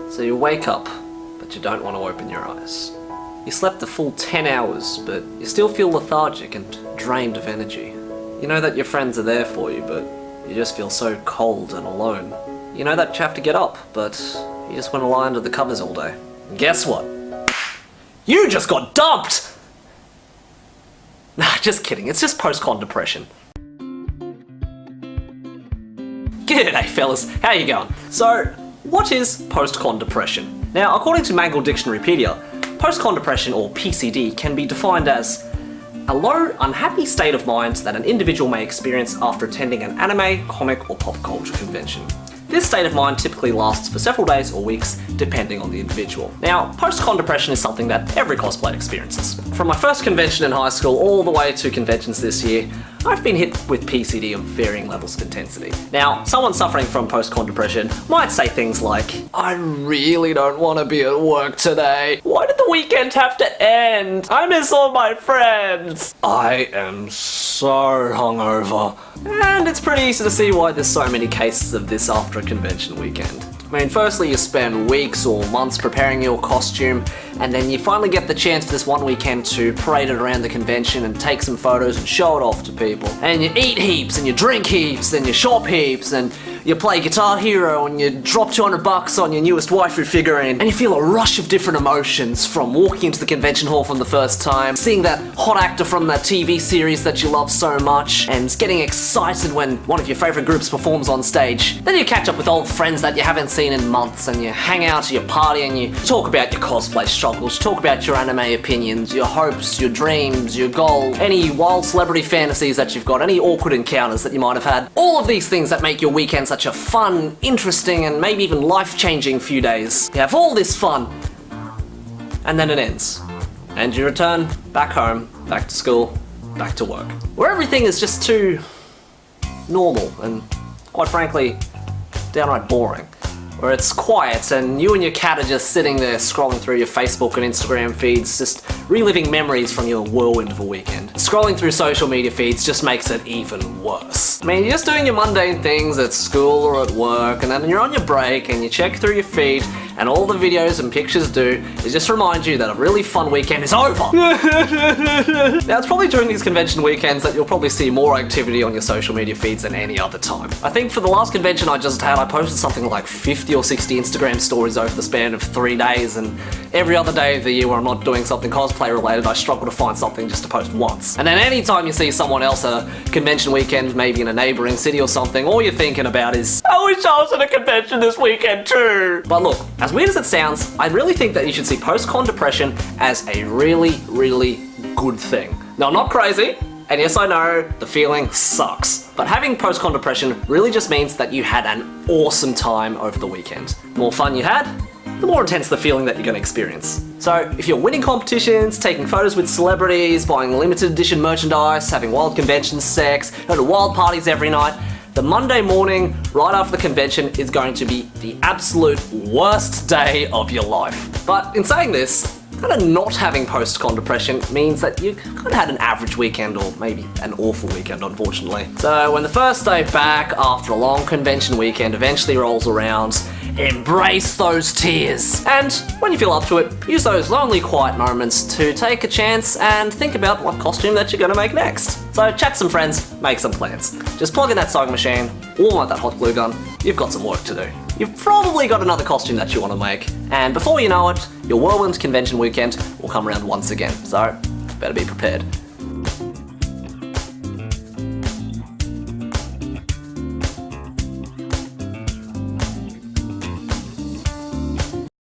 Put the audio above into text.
So you wake up, but you don't want to open your eyes. You slept a full 10 hours, but you still feel lethargic and drained of energy. You know that your friends are there for you, but you just feel so cold and alone. You know that you have to get up, but you just want to lie under the covers all day. And guess what? You just got dumped! Nah, just kidding, it's just post-con depression. G'day fellas, how you going? So, what is post-con depression? Now, according to Mangal Dictionarypedia, post-con depression, or PCD, can be defined as a low, unhappy state of mind that an individual may experience after attending an anime, comic, or pop culture convention. This state of mind typically lasts for several days or weeks, depending on the individual. Now, post-con depression is something that every cosplayer experiences. From my first convention in high school all the way to conventions this year, I've been hit with PCD of varying levels of intensity. Now, someone suffering from post-con depression might say things like, I really don't want to be at work today. Why did the weekend have to end? I miss all my friends. I am so hungover. And it's pretty easy to see why there's so many cases of this after a convention weekend. I mean, firstly, you spend weeks or months preparing your costume, and then you finally get the chance for this one weekend to parade it around the convention and take some photos and show it off to people. And you eat heaps, and you drink heaps, and you shop heaps, and you play Guitar Hero, and you drop $200 on your newest waifu figurine, and you feel a rush of different emotions from walking into the convention hall for the first time, seeing that hot actor from that TV series that you love so much, and getting excited when one of your favorite groups performs on stage. Then you catch up with old friends that you haven't seen in months, and you hang out, you party, and you talk about your cosplay struggles, talk about your anime opinions, your hopes, your dreams, your goals, any wild celebrity fantasies that you've got, any awkward encounters that you might have had. All of these things that make your weekend such a fun, interesting, and maybe even life-changing few days. You have all this fun, and then it ends. And you return back home, back to school, back to work, where everything is just too normal and, quite frankly, downright boring. Where it's quiet and you and your cat are just sitting there scrolling through your Facebook and Instagram feeds, just reliving memories from your whirlwind of a weekend. Scrolling through social media feeds just makes it even worse. I mean, you're just doing your mundane things at school or at work, and then you're on your break and you check through your feed, and all the videos and pictures do is just remind you that a really fun weekend is over. Now, it's probably during these convention weekends that you'll probably see more activity on your social media feeds than any other time. I think for the last convention I just had, I posted something like 50 or 60 Instagram stories over the span of 3 days, and every other day of the year where I'm not doing something cosplay related, I struggle to find something just to post once. And then anytime you see someone else at a convention weekend, maybe in a neighbouring city or something, all you're thinking about is, I wish I was at a convention this weekend too. But look, as weird as it sounds, I really think that you should see post-con depression as a really, really good thing. Now, I'm not crazy, and yes, I know, the feeling sucks. But having post-con depression really just means that you had an awesome time over the weekend. The more fun you had, the more intense the feeling that you're going to experience. So if you're winning competitions, taking photos with celebrities, buying limited edition merchandise, having wild convention sex, going to wild parties every night, the Monday morning, right after the convention, is going to be the absolute worst day of your life. But in saying this, kind of not having post-con depression means that you kind of had an average weekend, or maybe an awful weekend, unfortunately. So when the first day back after a long convention weekend eventually rolls around, embrace those tears. And when you feel up to it, use those lonely, quiet moments to take a chance and think about what costume that you're gonna make next. So chat some friends, make some plans. Just plug in that sewing machine, warm up that hot glue gun, you've got some work to do. You've probably got another costume that you want to make, and before you know it, your whirlwind convention weekend will come around once again, so better be prepared.